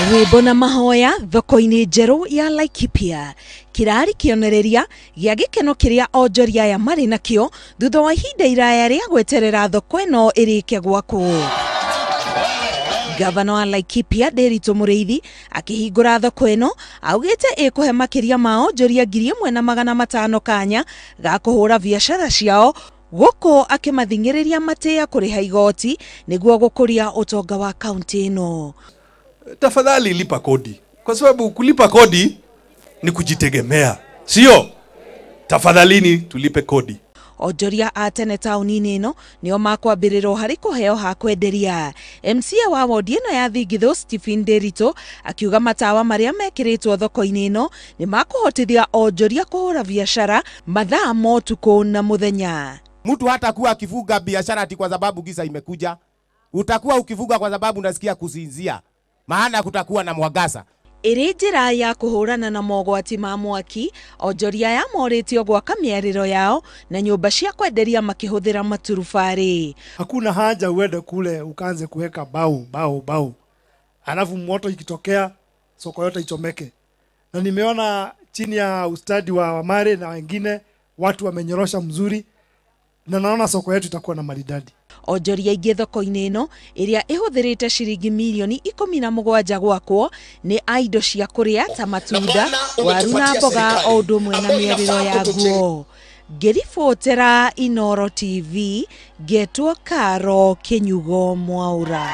Rwimbo na mahoya thoko-ini njeru ya Laikipia kirari kionereria gia gikeno kiria onjoria aya mari nakio thutha wa ihinda iraya ria gweterera thoko ino irike gwakwo. Gavana wa Laikipia Nderitu Mũrĩithi akihingũra thoko ino augite ikuhe makiria ma onjoria 1,500 kanya ga kuhura biashara ciao guko akimathingiriria matia kuriha igoti niguo gukuria utonga wa kaunti ino. Tafadhali lipa kodi, kwa sababu kulipa kodi ni kujitegemea, sio? Tafadhalini tulipe kodi. Onjoria a tene tauni-ini ino nio makwambĩrĩrwo harĩ kũheo ha kwenderia. MCA wa wodi ino ya Thigithũ Stephen Nderitu akiuga matawa maria mekĩrĩtwo thoko-inĩ ino nĩ makũhotithia onjoria kũhũra biashara mathaa ma ũtukũ na mũthenya. Mtu hata kuwa akifuga biashara ati kwa sababu giza imekuja. Utakuwa ukifuga kwa sababu unasikia kusinzia. Maana kutakuwa na mwangaza. Iri njira ya kuhurana na mogwati ma mwaki, onjoria ya moritio gwaka mĩarĩro yao na nyumba cia kwenderia makihuthira maturubari. Hakuna haja uende kule ukaanze kuweka bau. Alafu moto ikitokea soko yote ichomeke. Na nimeona chini ya ustadi wa Wamare na wengine watu wamenyorosha mzuri na naona soko yetu itakuwa na maridadi. Onjoria ingĩ thoko-inĩ ino iria ihuthirite shiringi milioni 17 gwakwo ni aindo cia kuria ta matunda, waru na mboga o ũndũ ũmwe na mĩarĩro ya nguo. Ngĩribotera Inooro TV, Getwo Karo Kinyugo Mwaura.